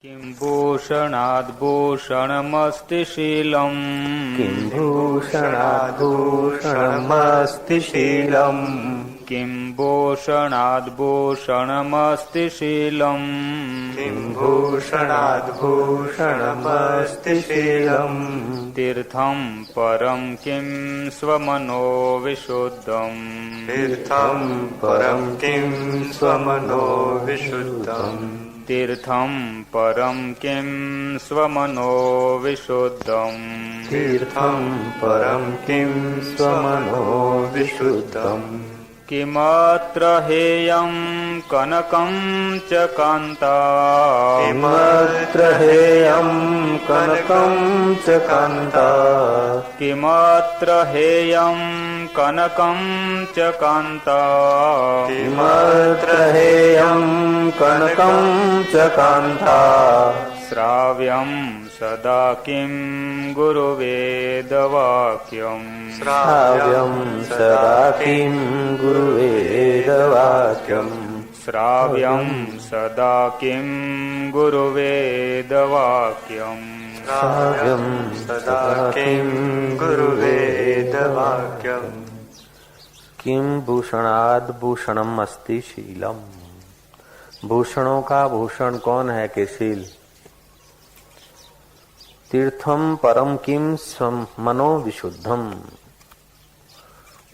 किं भूषणाद्भूषणमस्ति शीलम् किं भूषणाद्भूषणमस्ति शीलम् किं भूषणाद्भूषणमस्ति शीलम् किं भूषणाद्भूषणमस्ति शीलम् तीर्थं परं किं स्वमनो विशुद्धम् तीर्थं परं किं स्वमनो विशुद्धम् तीर्थं परं किं स्वमनो विशुद्धम् तीर्थं परं किं स्वमनो विशुद्धम् किमत्र हेयं कनकं च कान्ता किमत्र हेयं कनकं च कान्ता किमत्र हेयं कनकं च कान्ता किमत्र हेयं कनकं च कान्ता श्राव्यं सदा किं गुरुवेदवाक्यम् श्राव्यं सदा किं गुरुवेदवाक्यम् श्राव्यं सदा किं गुरुवेदवाक्यम् श्राव्यं सदा किं गुरुवेदवाक्यम् किं भूषणाद् भूषणम् अस्ति शीलम्। भूषणों का भूषण कौन है कि शील। तीर्थम परम किम मनो विशुद्धम।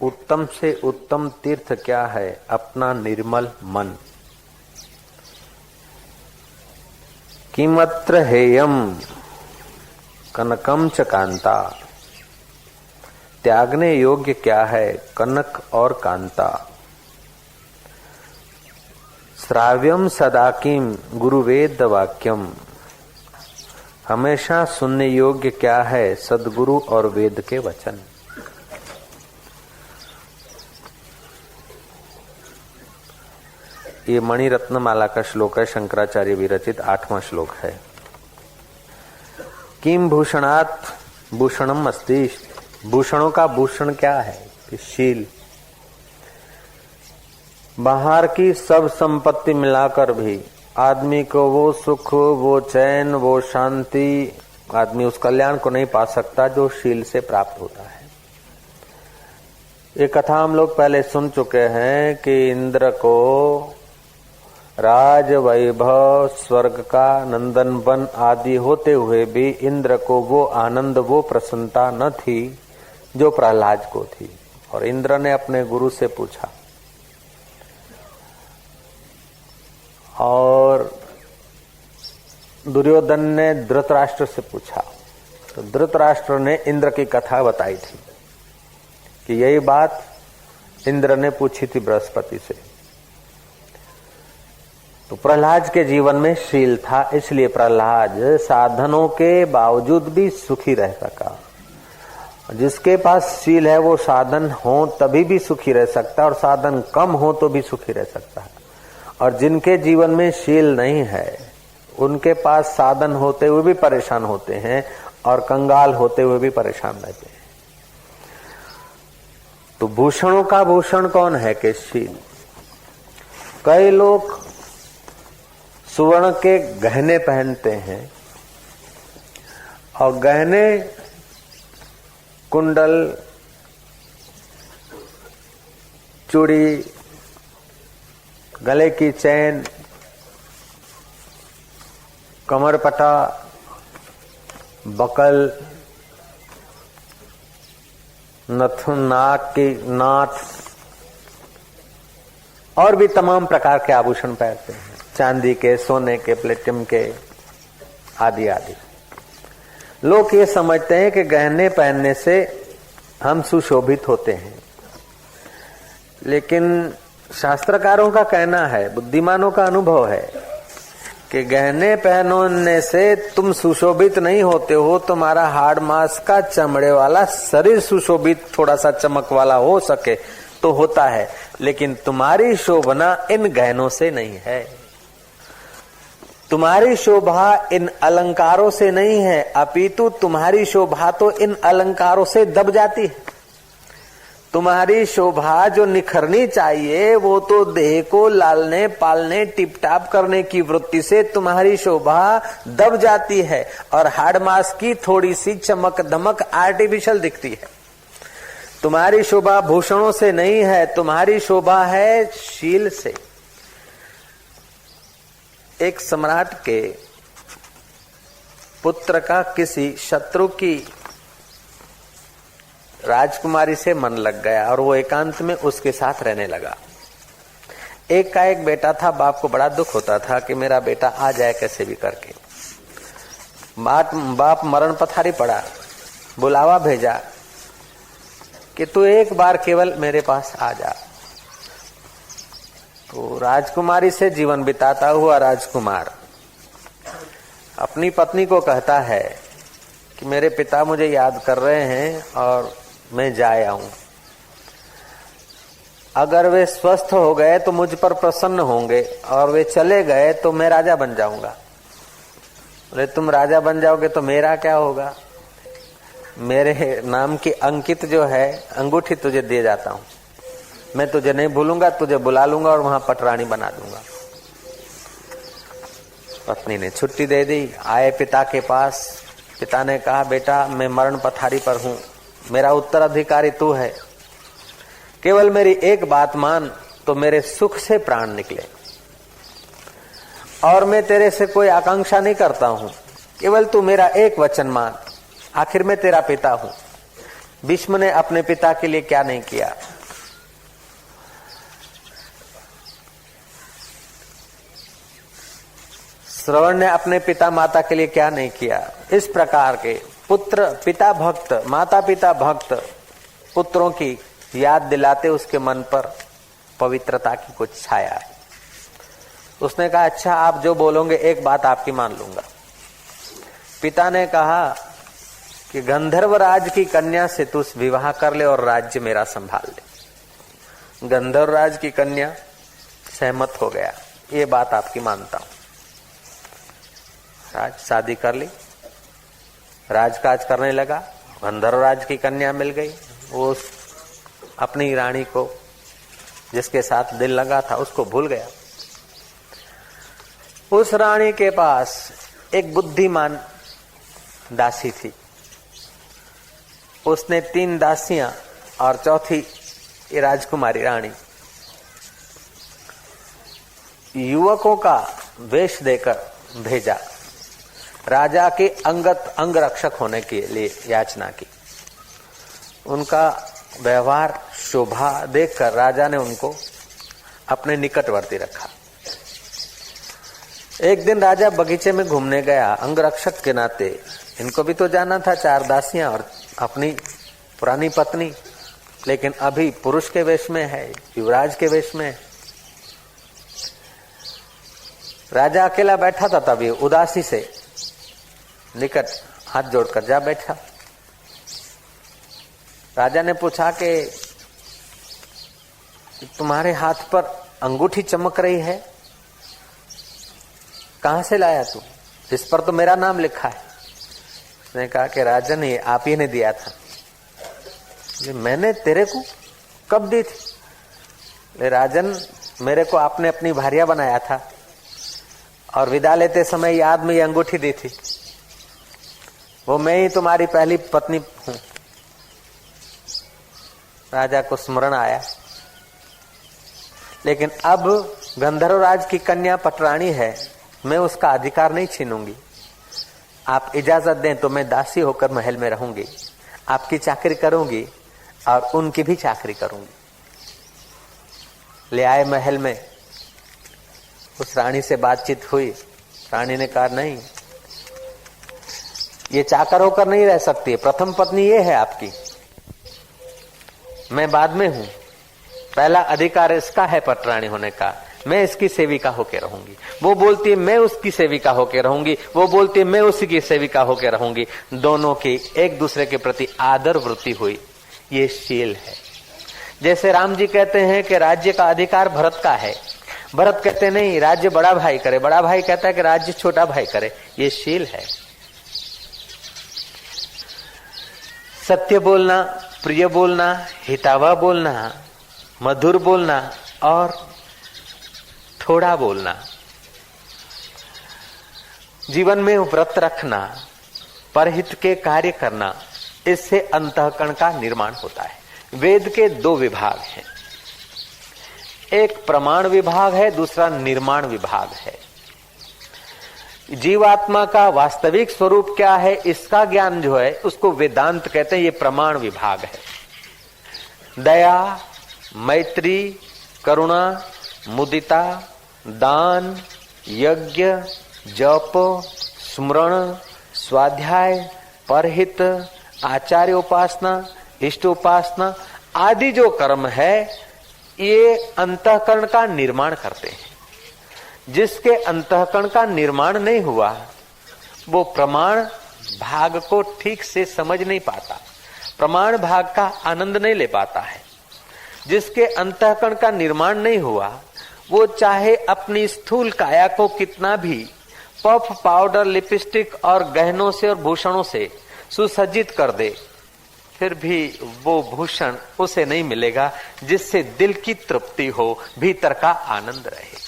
उत्तम से उत्तम तीर्थ क्या है? अपना निर्मल मन। किमत्र हेयम कनकम च कांता। त्यागने योग्य क्या है? कनक और कांता। श्राव्यम सदा किम गुरुवेद वाक्यम। हमेशा सुनने योग्य क्या है? सद्गुरु और वेद के वचन। ये मणिरत्नमाला का श्लोक है, शंकराचार्य विरचित 8वां श्लोक है। किम भूषणात् भूषणम अस्ति। भूषणों का भूषण क्या है? कि शील। बाहर की सब संपत्ति मिलाकर भी आदमी को वो सुख, वो चैन, वो शांति, आदमी उस कल्याण को नहीं पा सकता जो शील से प्राप्त होता है। ये कथा हम लोग पहले सुन चुके हैं कि इंद्र को राज वैभव, स्वर्ग का नंदन वन आदि होते हुए भी इंद्र को वो आनंद, वो प्रसन्नता न थी जो प्रहलाद को थी। और इंद्र ने अपने गुरु से पूछा और दुर्योधन ने धृतराष्ट्र से पूछा। तो धृतराष्ट्र ने इंद्र की कथा बताई थी कि यही बात इंद्र ने पूछी थी बृहस्पति से। तो प्रहलाद के जीवन में शील था, इसलिए प्रहलाद साधनों के बावजूद भी सुखी रह सका। जिसके पास शील है वो साधन हो तभी भी सुखी रह सकता है और साधन कम हो तो भी सुखी रह सकता है। और जिनके जीवन में शील नहीं है उनके पास साधन होते हुए भी परेशान होते हैं और कंगाल होते हुए भी परेशान रहते हैं। तो भूषणों का भूषण कौन है कि शील। कई लोग सुवर्ण के गहने पहनते हैं और गहने, कुंडल, चूड़ी, गले की चैन, कमरपटा, बकल, नथुन, नाक की नाथ और भी तमाम प्रकार के आभूषण पहनते हैं। चांदी के, सोने के, प्लेटिनम के आदि आदि। लोग ये समझते हैं कि गहने पहनने से हम सुशोभित होते हैं, लेकिन शास्त्रकारों का कहना है, बुद्धिमानों का अनुभव है कि गहने पहनने से तुम सुशोभित नहीं होते हो। तुम्हारा हाड़ मांस का चमड़े वाला शरीर सुशोभित, थोड़ा सा चमक वाला हो सके तो होता है, लेकिन तुम्हारी शोभना इन गहनों से नहीं है। तुम्हारी शोभा इन अलंकारों से नहीं है, अपितु तुम्हारी शोभा तो इन अलंकारों से दब जाती है। तुम्हारी शोभा जो निखरनी चाहिए वो तो देह को लालने पालने टिपटाप करने की वृत्ति से तुम्हारी शोभा दब जाती है और हाड़ मास की थोड़ी सी चमक दमक आर्टिफिशियल दिखती है। तुम्हारी शोभा भूषणों से नहीं है, तुम्हारी शोभा है शील से। एक सम्राट के पुत्र का किसी शत्रु की राजकुमारी से मन लग गया और वो एकांत में उसके साथ रहने लगा। एक का एक बेटा था, बाप को बड़ा दुख होता था कि मेरा बेटा आ जाए कैसे भी करके। बाप मरण पथारी पड़ा, बुलावा भेजा कि तू एक बार केवल मेरे पास आ जा। तो राजकुमारी से जीवन बिताता हुआ राजकुमार अपनी पत्नी को कहता है कि मेरे पिता मुझे याद कर रहे हैं और मैं जाए आऊं। अगर वे स्वस्थ हो गए तो मुझ पर प्रसन्न होंगे और वे चले गए तो मैं राजा बन जाऊंगा। बोले तुम राजा बन जाओगे तो मेरा क्या होगा? मेरे नाम की अंकित जो है अंगूठी तुझे दे जाता हूं, मैं तुझे नहीं भूलूंगा, तुझे बुला लूंगा और वहां पटरानी बना दूंगा। पत्नी ने छुट्टी दे दी, आए पिता के पास। पिता ने कहा बेटा मैं मरण पथारी पर हूं, मेरा उत्तराधिकारी तू है, केवल मेरी एक बात मान तो मेरे सुख से प्राण निकले और मैं तेरे से कोई आकांक्षा नहीं करता हूं, केवल तू मेरा एक वचन मान, आखिर मैं तेरा पिता हूं। भीष्म ने अपने पिता के लिए क्या नहीं किया। श्रवण ने अपने पिता माता के लिए क्या नहीं किया। इस प्रकार के पुत्र पिता भक्त, माता पिता भक्त पुत्रों की याद दिलाते उसके मन पर पवित्रता की कुछ छाया है। उसने कहा अच्छा आप जो बोलोगे एक बात आपकी मान लूंगा। पिता ने कहा कि गंधर्वराज की कन्या से तू विवाह कर ले और राज्य मेरा संभाल ले। गंधर्वराज की कन्या सहमत हो गया, ये बात आपकी मानता हूं। राज शादी कर ली, राजकाज करने लगा। गंधर्वराज की कन्या मिल गई, वो अपनी रानी को जिसके साथ दिल लगा था उसको भूल गया। उस रानी के पास एक बुद्धिमान दासी थी। उसने 3 दासियां और चौथी राजकुमारी रानी युवकों का वेश देकर भेजा, राजा के अंगत अंगरक्षक होने के लिए याचना की। उनका व्यवहार शोभा देखकर राजा ने उनको अपने निकटवर्ती रखा। एक दिन राजा बगीचे में घूमने गया, अंगरक्षक के नाते इनको भी तो जाना था, 4 दासियां और अपनी पुरानी पत्नी, लेकिन अभी पुरुष के वेश में है, युवराज के वेश में है। राजा अकेला बैठा था, तभी उदासी से निकट हाथ जोड़कर जा बैठा। राजा ने पूछा कि तुम्हारे हाथ पर अंगूठी चमक रही है, कहां से लाया तू? इस पर तो मेरा नाम लिखा है। उसने कहा कि राजन ये आप ही ने दिया था। मैंने तेरे को कब दी थी? राजन मेरे को आपने अपनी भारिया बनाया था और विदा लेते समय याद में ये अंगूठी दी थी, वो मैं ही तुम्हारी पहली पत्नी हूं। राजा को स्मरण आया, लेकिन अब गंधर्वराज की कन्या पटरानी है, मैं उसका अधिकार नहीं छीनूंगी। आप इजाजत दें तो मैं दासी होकर महल में रहूंगी, आपकी चाकरी करूंगी और उनकी भी चाकरी करूंगी। ले आए महल में, उस रानी से बातचीत हुई। रानी ने कहा नहीं, ये चाकर होकर नहीं रह सकती, प्रथम पत्नी ये है आपकी, मैं बाद में हूं, पहला अधिकार इसका है पटरानी होने का, मैं इसकी सेविका होकर रहूंगी। वो बोलती है मैं उसकी सेविका होकर रहूंगी, वो बोलती है मैं उसी की सेविका होकर रहूंगी। दोनों की एक दूसरे के प्रति आदर वृत्ति हुई, ये शील है। जैसे राम जी कहते हैं कि राज्य का अधिकार भरत का है, भरत कहते नहीं राज्य बड़ा भाई करे, बड़ा भाई कहता है कि राज्य छोटा भाई करे, ये शील है। सत्य बोलना, प्रिय बोलना, हितावा बोलना, मधुर बोलना और थोड़ा बोलना, जीवन में व्रत रखना, परहित के कार्य करना, इससे अंतःकरण का निर्माण होता है। वेद के दो विभाग हैं, एक प्रमाण विभाग है, दूसरा निर्माण विभाग है। जीवात्मा का वास्तविक स्वरूप क्या है, इसका ज्ञान जो है उसको वेदांत कहते हैं, ये प्रमाण विभाग है। दया, मैत्री, करुणा, मुदिता, दान, यज्ञ, जप, स्मरण, स्वाध्याय, परहित, आचार्य उपासना, इष्ट उपासना आदि जो कर्म है, ये अंतःकरण का निर्माण करते हैं। जिसके अंतःकरण का निर्माण नहीं हुआ, वो प्रमाण भाग को ठीक से समझ नहीं पाता, प्रमाण भाग का आनंद नहीं ले पाता है। जिसके अंतःकरण का निर्माण नहीं हुआ, वो चाहे अपनी स्थूल काया को कितना भी पफ, पाउडर, लिपस्टिक और गहनों से और भूषणों से सुसज्जित कर दे, फिर भी वो भूषण उसे नहीं मिलेगा जिससे दिल की तृप्ति हो, भीतर का आनंद रहे।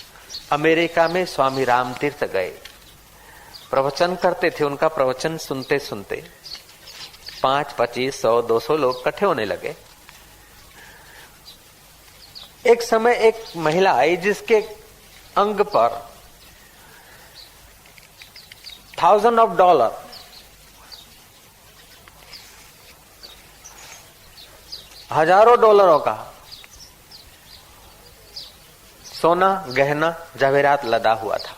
अमेरिका में स्वामी राम तीर्थ गए, प्रवचन करते थे। उनका प्रवचन सुनते सुनते 5, 25, 100, 200 लोग इकट्ठे होने लगे। एक समय एक महिला आई जिसके अंग पर $1000 हजारों डॉलरों का सोना, गहना, जवेरात लदा हुआ था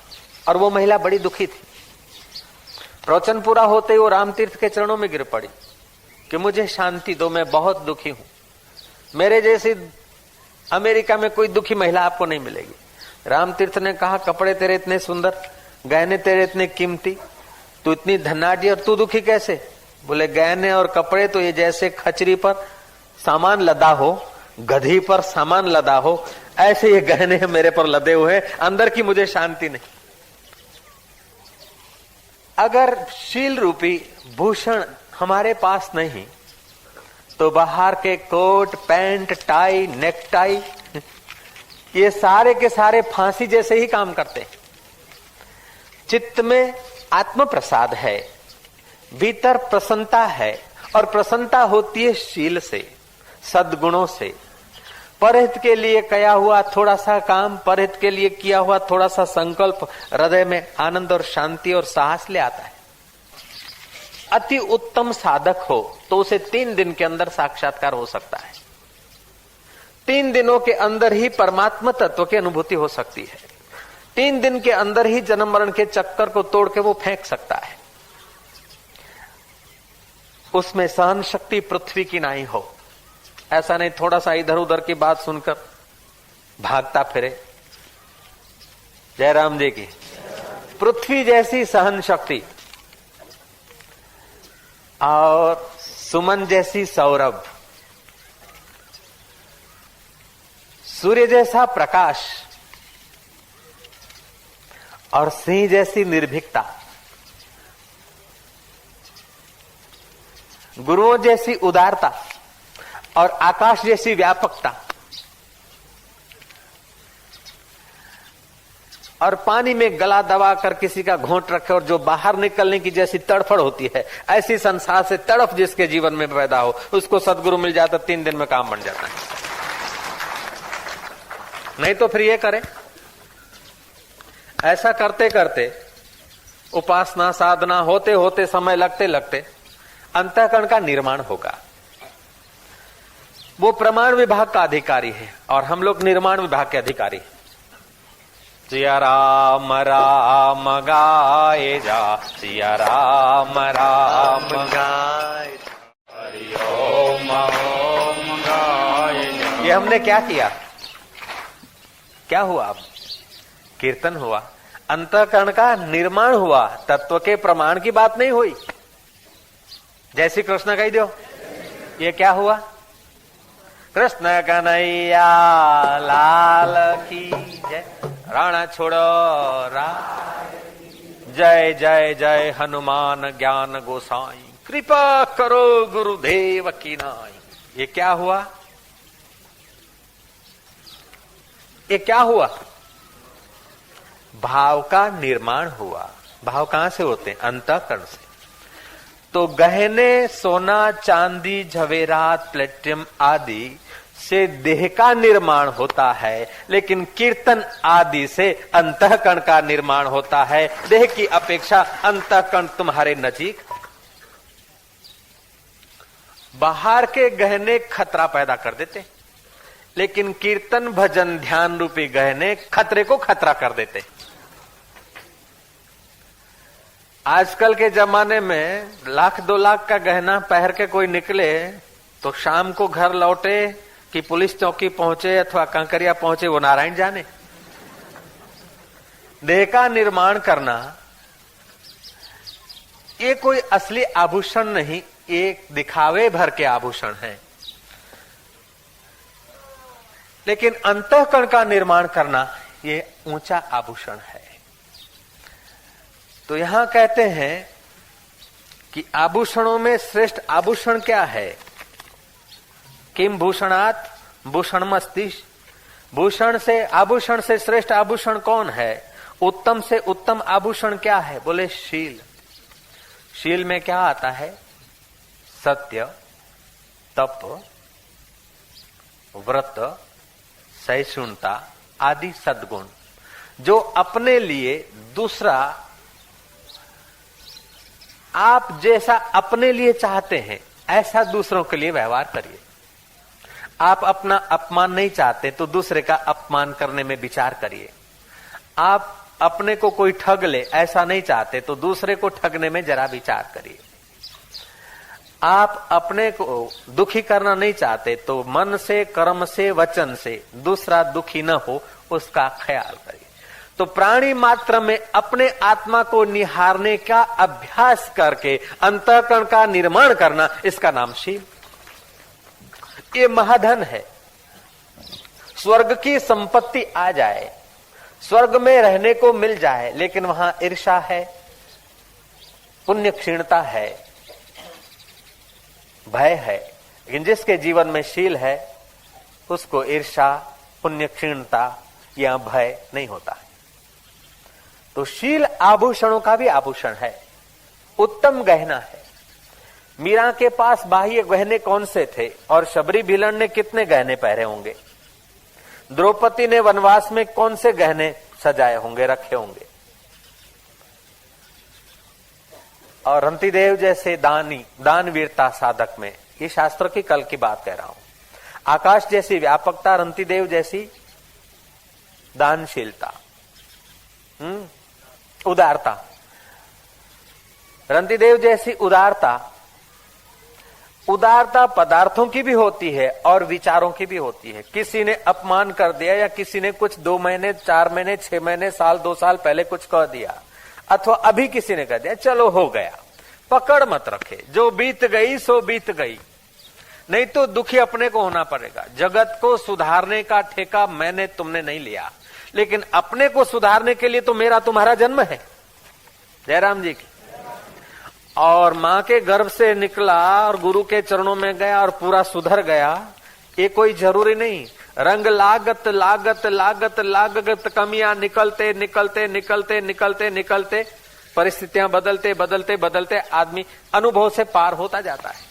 और वो महिला बड़ी दुखी थी। प्रवचन पूरा होते ही वो राम तीर्थ के चरणों में गिर पड़ी कि मुझे शांति दो, मैं बहुत दुखी हूं। मेरे जैसी अमेरिका में कोई दुखी महिला आपको नहीं मिलेगी। राम तीर्थ ने कहा, कपड़े तेरे इतने सुंदर, गहने तेरे इतने कीमती, तू इतनी धनाढ्य और तू दुखी कैसे? बोले, गहने और कपड़े तो ये जैसे खचरी पर सामान लदा हो, गधी पर सामान लदा हो, ऐसे ये गहने मेरे पर लदे हुए, अंदर की मुझे शांति नहीं। अगर शील रूपी भूषण हमारे पास नहीं तो बाहर के कोट, पैंट, टाई, नेकटाई ये सारे के सारे फांसी जैसे ही काम करते हैं। चित्त में आत्म प्रसाद है, भीतर प्रसन्नता है और प्रसन्नता होती है शील से, सद्गुणों से। परहित के लिए किया हुआ थोड़ा सा काम, परहित के लिए किया हुआ थोड़ा सा संकल्प हृदय में आनंद और शांति और साहस ले आता है। अति उत्तम साधक हो तो उसे 3 दिन के अंदर साक्षात्कार हो सकता है। 3 दिनों के अंदर ही परमात्मा तत्व की अनुभूति हो सकती है। 3 दिन के अंदर ही जन्म मरण के चक्कर को तोड़ के वो फेंक सकता है। उसमें सहन शक्ति पृथ्वी की नहीं हो, ऐसा नहीं थोड़ा सा इधर उधर की बात सुनकर भागता फिरे। जयराम जी की पृथ्वी जैसी सहन शक्ति और सुमन जैसी सौरभ, सूर्य जैसा प्रकाश और सिंह जैसी निर्भीकता, गुरुओं जैसी उदारता और आकाश जैसी व्यापकता और पानी में गला दबाकर किसी का घोंट रखे और जो बाहर निकलने की जैसी तड़फड़ होती है, ऐसी संसार से तड़फ जिसके जीवन में पैदा हो, उसको सदगुरु मिल जाता 3 दिन में काम बन जाता है। नहीं तो फिर ये करे, ऐसा करते करते उपासना साधना होते होते समय लगते लगते अंतःकरण का निर्माण होगा। वो प्रमाण विभाग का अधिकारी है और हम लोग निर्माण विभाग के अधिकारी हैं। सिया राम राम गाए जा, सिया राम राम गाए जा, हरि ओम ओम गाए जा। ये हमने क्या किया? क्या हुआ? अब कीर्तन हुआ, अंतःकरण का निर्माण हुआ, तत्व के प्रमाण की बात नहीं हुई। जय श्री कृष्ण कही दो। ये क्या हुआ? कृष्ण कन्हैया लाल की जय, राणा छोड़ो राय, जय जय जय हनुमान ज्ञान गोसाई, कृपा करो गुरुदेव की नाई। ये क्या हुआ? ये क्या हुआ? भाव का निर्माण हुआ। भाव कहां से होते हैं? अंतःकरण से। तो गहने, सोना, चांदी, जवेरात, प्लेटिनम आदि से देह का निर्माण होता है, लेकिन कीर्तन आदि से अंतःकरण का निर्माण होता है। देह की अपेक्षा अंतःकरण तुम्हारे नजीक। बाहर के गहने खतरा पैदा कर देते, लेकिन कीर्तन, भजन, ध्यान रूपी गहने खतरे को खतरा कर देते। आजकल के जमाने में 1,00,000-2 लाख का गहना पहन के कोई निकले तो शाम को घर लौटे कि पुलिस चौकी पहुंचे अथवा कांकरिया पहुंचे, वो नारायण जाने। देह का निर्माण करना ये कोई असली आभूषण नहीं, एक दिखावे भर के आभूषण है। लेकिन अंतःकरण का निर्माण करना ये ऊंचा आभूषण है। तो यहां कहते हैं कि आभूषणों में श्रेष्ठ आभूषण क्या है? किम भूषणात् भूषणमस्ति। भूषण से, आभूषण से श्रेष्ठ आभूषण कौन है? उत्तम से उत्तम आभूषण क्या है? बोले शील। शील में क्या आता है? सत्य, तप, व्रत, सहिष्णुता आदि सद्गुण, जो अपने लिए दूसरा, आप जैसा अपने लिए चाहते हैं ऐसा दूसरों के लिए व्यवहार करिए। आप अपना अपमान नहीं चाहते तो दूसरे का अपमान करने में विचार करिए। आप अपने को कोई ठग ले ऐसा नहीं चाहते तो दूसरे को ठगने में जरा विचार करिए। आप अपने को दुखी करना नहीं चाहते तो मन से, कर्म से, वचन से दूसरा दुखी न हो उसका ख्याल करिए। तो प्राणी मात्र में अपने आत्मा को निहारने का अभ्यास करके अंतःकरण का निर्माण करना, इसका नाम शील। ये महाधन है। स्वर्ग की संपत्ति आ जाए, स्वर्ग में रहने को मिल जाए, लेकिन वहां ईर्ष्या है, पुण्य क्षीणता है, भय है। लेकिन जिसके जीवन में शील है उसको ईर्ष्या, पुण्य क्षीणता या भय नहीं होता है। तो शील आभूषणों का भी आभूषण है, उत्तम गहना है। मीरा के पास बाह्य गहने कौन से थे और शबरी भिलन ने कितने गहने पहने होंगे? द्रौपदी ने वनवास में कौन से गहने सजाए होंगे, रखे होंगे? और रंतिदेव जैसे दानवीरता साधक में, ये शास्त्र की कल की बात कह रहा हूं, आकाश जैसी व्यापकता, रंतिदेव जैसी दानशीलता, उदारता, रंतिदेव जैसी उदारता पदार्थों की भी होती है और विचारों की भी होती है। किसी ने अपमान कर दिया या किसी ने कुछ 2 महीने, 4 महीने, 6 महीने, साल, 2 साल पहले कुछ कह दिया, अथवा अभी किसी ने कह दिया, चलो हो गया, पकड़ मत रखे, जो बीत गई सो बीत गई। नहीं तो दुखी अपने को होना पड़ेगा। जगत को सुधारने का ठेका मैंने तुमने नहीं लिया, लेकिन अपने को सुधारने के लिए तो मेरा तुम्हारा जन्म है। जयराम जी की। और मां के गर्भ से निकला और गुरु के चरणों में गया और पूरा सुधर गया, ये कोई जरूरी नहीं। रंग लागत लागत लागत लागत कमियां निकलते निकलते निकलते निकलते निकलते, परिस्थितियां बदलते बदलते बदलते आदमी अनुभव से पार होता जाता है।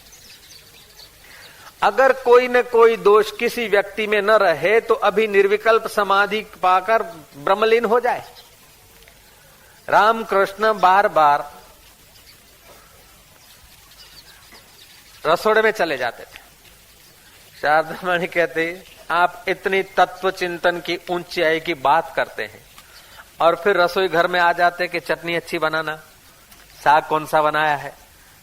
अगर कोई न कोई दोष किसी व्यक्ति में न रहे तो अभी निर्विकल्प समाधि पाकर ब्रह्मलीन हो जाए। रामकृष्ण बार बार रसोड़े में चले जाते थे। शारदामणि कहते, आप इतनी तत्व चिंतन की ऊंचाई की बात करते हैं और फिर रसोई घर में आ जाते कि चटनी अच्छी बनाना, साग कौन सा बनाया है,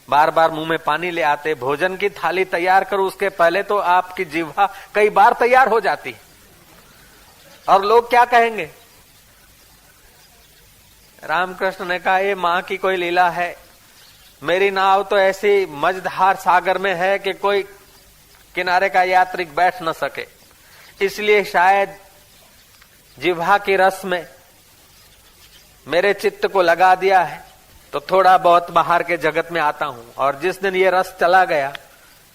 बार बार मुंह में पानी ले आते। भोजन की थाली तैयार करो उसके पहले तो आपकी जिह्वा कई बार तैयार हो जाती और लोग क्या कहेंगे? रामकृष्ण ने कहा, ये मां की कोई लीला है, मेरी नाव तो ऐसी मझधार सागर में है कि कोई किनारे का यात्रिक बैठ न सके, इसलिए शायद जिह्वा की रस में मेरे चित्त को लगा दिया है, तो थोड़ा बहुत बाहर के जगत में आता हूं, और जिस दिन ये रस चला गया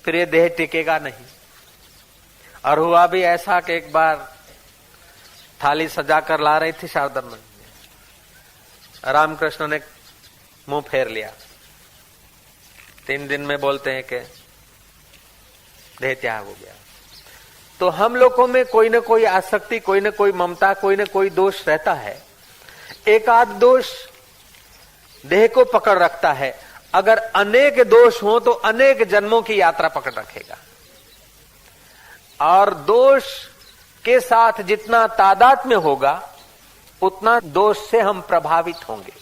फिर ये देह टिकेगा नहीं। और हुआ भी ऐसा कि एक बार थाली सजाकर ला रही थी शारदा में, रामकृष्ण ने मुंह फेर लिया। 3 दिन में बोलते हैं कि देह त्याग हो गया। तो हम लोगों में कोई न कोई आसक्ति, कोई न कोई ममता, कोई न कोई दोष रहता है। एक आध दोष देह को पकड़ रखता है। अगर अनेक दोष हो तो अनेक जन्मों की यात्रा पकड़ रखेगा। और दोष के साथ जितना तादात्म्य होगा उतना दोष से हम प्रभावित होंगे।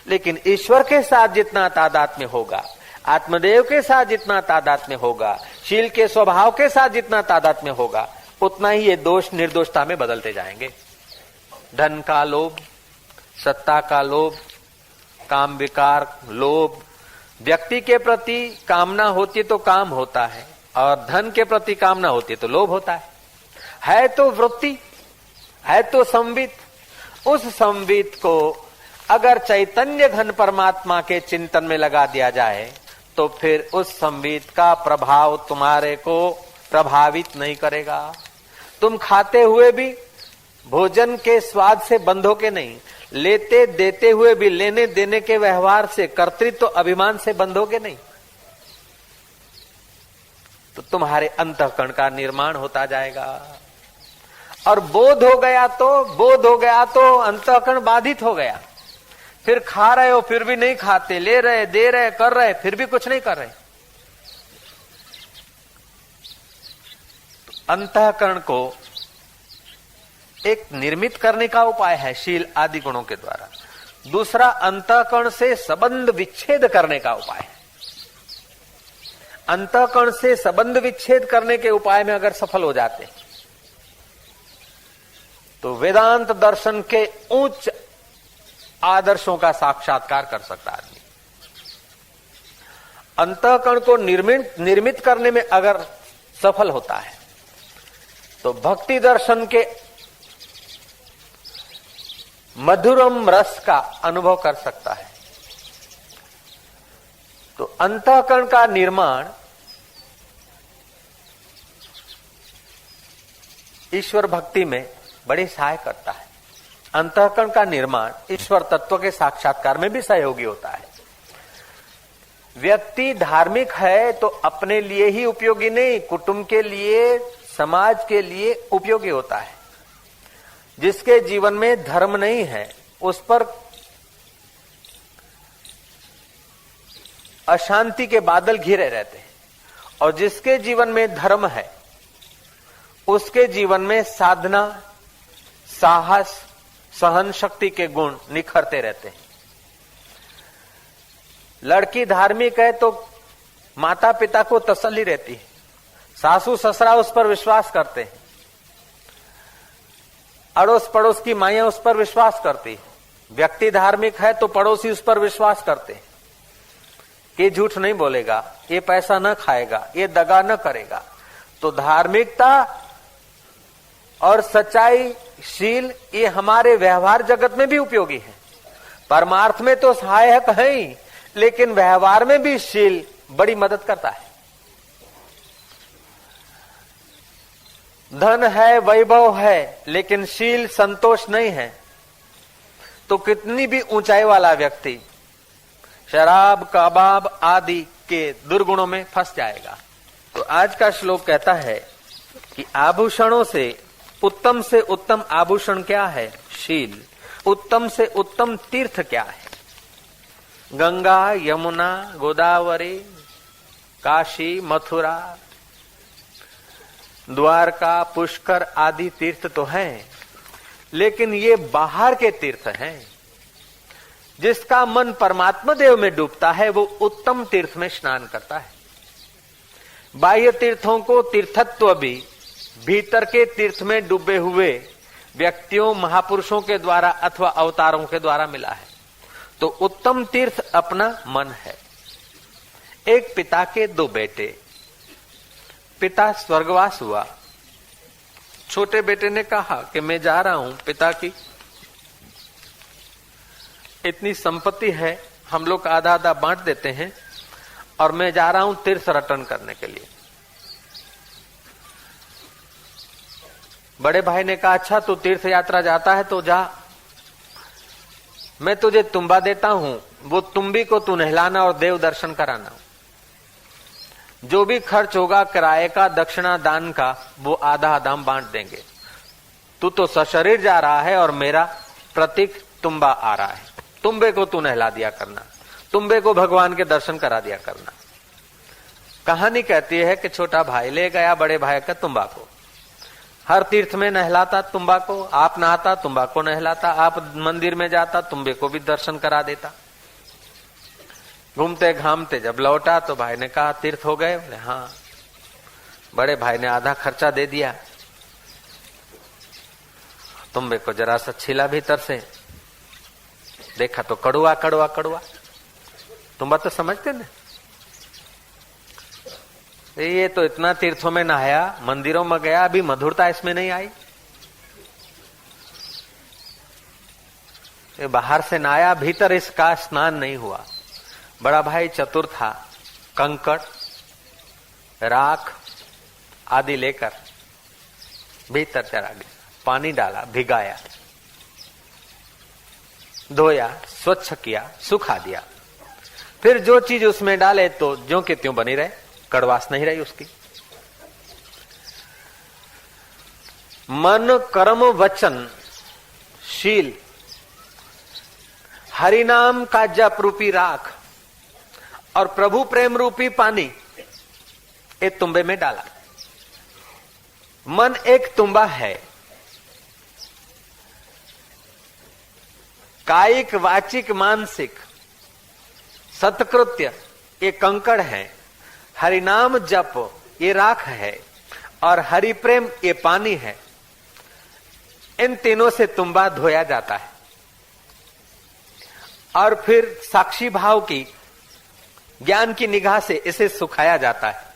लेकिन ईश्वर के साथ जितना तादात्म्य होगा, आत्मदेव के साथ जितना तादात्म्य होगा, शील के स्वभाव के साथ जितना तादात्म्य होगा, उतना ही ये दोष निर्दोषता में बदलते जाएंगे। धन का लोभ, सत्ता का लोभ, काम विकार, लोभ, व्यक्ति के प्रति कामना होती तो काम होता है, और धन के प्रति कामना होती तो लोभ होता है तो वृत्ति, है तो संवित। उस संवित को अगर चैतन्य घन परमात्मा के चिंतन में लगा दिया जाए तो फिर उस संवित का प्रभाव तुम्हारे को प्रभावित नहीं करेगा। तुम खाते हुए भी भोजन के स्वाद से बंधोगे नहीं, लेते देते हुए भी लेने देने के व्यवहार से, कर्तृत्व अभिमान से बंधोगे नहीं। तो तुम्हारे अंतःकरण का निर्माण होता जाएगा। और बोध हो गया तो अंतःकरण बाधित हो गया। फिर खा रहे हो फिर भी नहीं खाते, ले रहे, दे रहे, कर रहे, फिर भी कुछ नहीं कर रहे। तो अंतःकरण को एक निर्मित करने का उपाय है शील आदि गुणों के द्वारा। दूसरा, अंतःकरण से संबंध विच्छेद करने का उपाय है। अंतःकरण से संबंध विच्छेद करने के उपाय में अगर सफल हो जाते तो वेदांत दर्शन के उच्च आदर्शों का साक्षात्कार कर सकता आदमी। अंतःकरण को निर्मित करने में अगर सफल होता है तो भक्ति दर्शन के मधुरम रस का अनुभव कर सकता है। तो अंतःकरण का निर्माण ईश्वर भक्ति में बड़ी सहाय करता है। अंतःकरण का निर्माण ईश्वर तत्व के साक्षात्कार में भी सहयोगी होता है। व्यक्ति धार्मिक है तो अपने लिए ही उपयोगी नहीं, कुटुंब के लिए, समाज के लिए उपयोगी होता है। जिसके जीवन में धर्म नहीं है उस पर अशांति के बादल घिरे रहते हैं, और जिसके जीवन में धर्म है उसके जीवन में साधना, साहस, सहन शक्ति के गुण निखरते रहते हैं। लड़की धार्मिक है तो माता पिता को तसल्ली रहती है, सासू ससुरा उस पर विश्वास करते हैं, अड़ोस पड़ोस की माया उस पर विश्वास करती है। व्यक्ति धार्मिक है तो पड़ोसी उस पर विश्वास करते हैं कि झूठ नहीं बोलेगा, ये पैसा न खाएगा, ये दगा न करेगा। तो धार्मिकता और सच्चाई, शील, ये हमारे व्यवहार जगत में भी उपयोगी है। परमार्थ में तो सहायक है ही, लेकिन व्यवहार में भी शील बड़ी मदद करता है। धन है, वैभव है, लेकिन शील, संतोष नहीं है तो कितनी भी ऊंचाई वाला व्यक्ति शराब, कबाब आदि के दुर्गुणों में फंस जाएगा। तो आज का श्लोक कहता है कि आभूषणों से उत्तम आभूषण क्या है? शील। उत्तम से उत्तम तीर्थ क्या है? गंगा, यमुना, गोदावरी, काशी, मथुरा, द्वारका, पुष्कर आदि तीर्थ तो हैं, लेकिन ये बाहर के तीर्थ हैं। जिसका मन परमात्मा देव में डूबता है वो उत्तम तीर्थ में स्नान करता है। बाह्य तीर्थों को तीर्थत्व भी भीतर के तीर्थ में डूबे हुए व्यक्तियों, महापुरुषों के द्वारा अथवा अवतारों के द्वारा मिला है। तो उत्तम तीर्थ अपना मन है। एक पिता के 2 बेटे। पिता स्वर्गवास हुआ। छोटे बेटे ने कहा कि मैं जा रहा हूं, पिता की इतनी संपत्ति है, हम लोग आधा आधा बांट देते हैं, और मैं जा रहा हूं तीर्थ रटन करने के लिए। बड़े भाई ने कहा, अच्छा तू तीर्थ यात्रा जाता है तो जा, मैं तुझे तुम्बा देता हूं, वो तुम्बी को तू नहलाना और देव दर्शन कराना। जो भी खर्च होगा किराए का, दक्षिणा, दान का, वो आधा आधा हम बांट देंगे। तू तो सशरीर जा रहा है और मेरा प्रतीक तुम्बा आ रहा है, तुम्बे को तू नहला दिया करना, तुम्बे को भगवान के दर्शन करा दिया करना। कहानी कहती है कि छोटा भाई ले गया बड़े भाई का तुम्बा को, हर तीर्थ में नहलाता तुम्बा को, आप नहाता तुम्बा को नहलाता, आप मंदिर में जाता तुम्बे को भी दर्शन करा देता। घूमते घामते जब लौटा तो भाई ने कहा, तीर्थ हो गए? बोले हाँ। बड़े भाई ने आधा खर्चा दे दिया। तुम्बे को जरा सा छीला भीतर से, देखा तो कड़ुआ कड़ुआ कड़ुआ। तुम्बा तो समझते ना, ये तो इतना तीर्थों में नहाया, मंदिरों में गया, अभी मधुरता इसमें नहीं आई। ये बाहर से नहाया, भीतर इसका स्नान नहीं हुआ। बड़ा भाई चतुर था, कंकड़, राख आदि लेकर भीतर चला गया, पानी डाला, भिगाया, धोया, स्वच्छ किया, सुखा दिया। फिर जो चीज उसमें डाले तो ज्यों के त्यों बनी रहे, कड़वास नहीं रही उसकी। मन, कर्म, वचन, शील, हरिनाम का जप रूपी राख और प्रभु प्रेम रूपी पानी, ये तुम्बे में डाला। मन एक तुम्बा है, कायिक, वाचिक, मानसिक, सत्कृत्य ये कंकड़ है, हरिनाम जप ये राख है और हरि प्रेम ये पानी है। इन तीनों से तुम्बा धोया जाता है और फिर साक्षी भाव की, ज्ञान की निगाह से इसे सुखाया जाता है।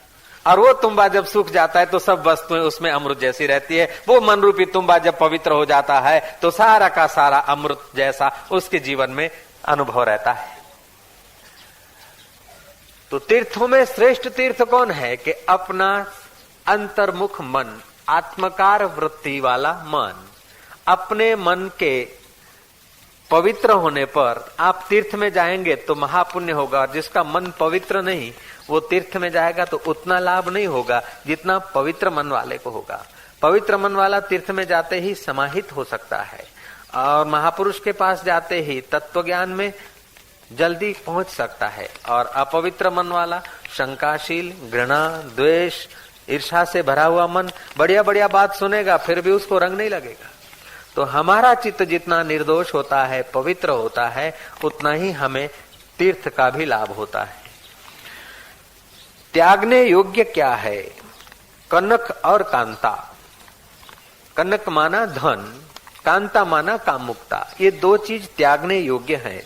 और वो तुम्बा जब सूख जाता है तो सब वस्तुएं उसमें अमृत जैसी रहती है। वो मन रूपी तुम्बा जब पवित्र हो जाता है तो सारा का सारा अमृत जैसा उसके जीवन में अनुभव रहता है। तो तीर्थों में श्रेष्ठ तीर्थ कौन है कि अपना अंतर्मुख मन, आत्मकार वृत्ति वाला मन। अपने मन के पवित्र होने पर आप तीर्थ में जाएंगे तो महापुण्य होगा, और जिसका मन पवित्र नहीं वो तीर्थ में जाएगा तो उतना लाभ नहीं होगा जितना पवित्र मन वाले को होगा। पवित्र मन वाला तीर्थ में जाते ही समाहित हो सकता है और महापुरुष के पास जाते ही तत्व ज्ञान में जल्दी पहुंच सकता है। और अपवित्र मन वाला शंकाशील, घृणा, द्वेष, ईर्ष्या से भरा हुआ मन बढ़िया बढ़िया बात सुनेगा फिर भी उसको रंग नहीं लगेगा। तो हमारा चित्त जितना निर्दोष होता है, पवित्र होता है, उतना ही हमें तीर्थ का भी लाभ होता है। त्यागने योग्य क्या है? कनक और कांता। कनक माना धन, कांता माना कामुकता। ये दो चीज त्यागने योग्य हैं।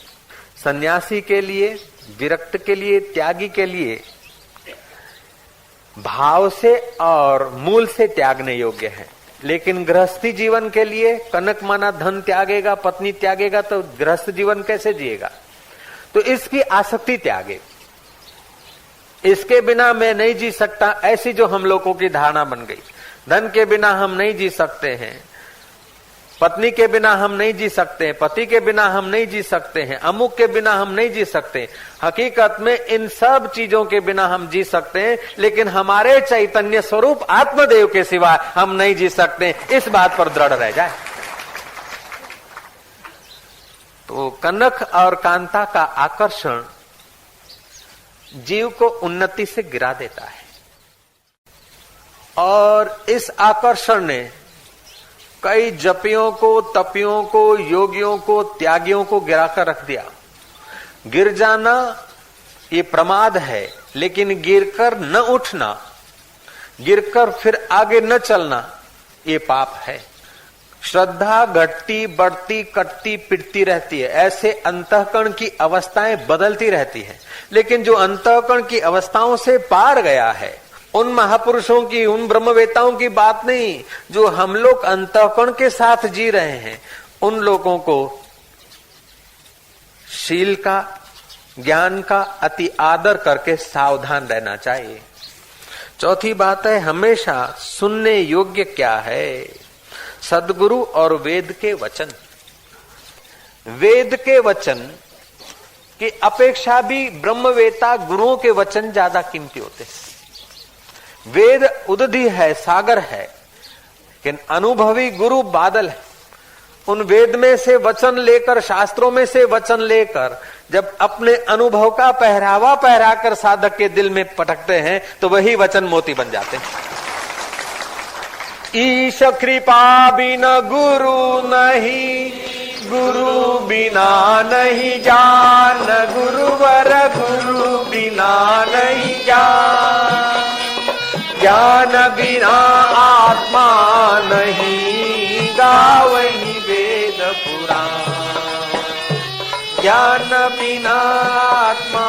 सन्यासी के लिए, विरक्त के लिए, त्यागी के लिए भाव से और मूल से त्यागने योग्य है। लेकिन गृहस्थी जीवन के लिए कनक माना धन त्यागेगा, पत्नी त्यागेगा तो गृहस्थ जीवन कैसे जिएगा? तो इसकी आसक्ति त्यागे। इसके बिना मैं नहीं जी सकता, ऐसी जो हम लोगों की धारणा बन गई। धन के बिना हम नहीं जी सकते हैं, पत्नी के बिना हम नहीं जी सकते हैं, पति के बिना हम नहीं जी सकते हैं, अमुक के बिना हम नहीं जी सकते। हकीकत में इन सब चीजों के बिना हम जी सकते हैं, लेकिन हमारे चैतन्य स्वरूप आत्मदेव के सिवा हम नहीं जी सकते। इस बात पर दृढ़ रह जाए। तो कनक और कांता का आकर्षण जीव को उन्नति से गिरा देता है और इस आकर्षण ने कई जपियों को, तपियों को, योगियों को, त्यागियों को गिराकर रख दिया। गिर जाना ये प्रमाद है, लेकिन गिरकर न उठना, गिरकर फिर आगे न चलना ये पाप है। श्रद्धा घटती, बढ़ती, कटती, पिटती रहती है। ऐसे अंतःकरण की अवस्थाएं बदलती रहती है। लेकिन जो अंतःकरण की अवस्थाओं से पार गया है, उन महापुरुषों की, उन ब्रह्मवेताओं की बात नहीं, जो हम लोग अंतःकरण के साथ जी रहे हैं, उन लोगों को शील का, ज्ञान का अति आदर करके सावधान रहना चाहिए। चौथी बात है, हमेशा सुनने योग्य क्या है? सदगुरु और वेद के वचन। वेद के वचन की अपेक्षा भी ब्रह्मवेता गुरुओं के वचन ज्यादा कीमती होते हैं। वेद उदधि है, सागर है, लेकिन अनुभवी गुरु बादल है। उन वेद में से वचन लेकर, शास्त्रों में से वचन लेकर जब अपने अनुभव का पहरावा पहराकर साधक के दिल में पटकते हैं तो वही वचन मोती बन जाते हैं। ईश कृपा बिना गुरु नहीं, गुरु बिना नहीं जान, गुरुवर गुरु बिना नहीं जान, ज्ञान बिना आत्मा नहीं, गावही वेद पुराण, ज्ञान बिना आत्मा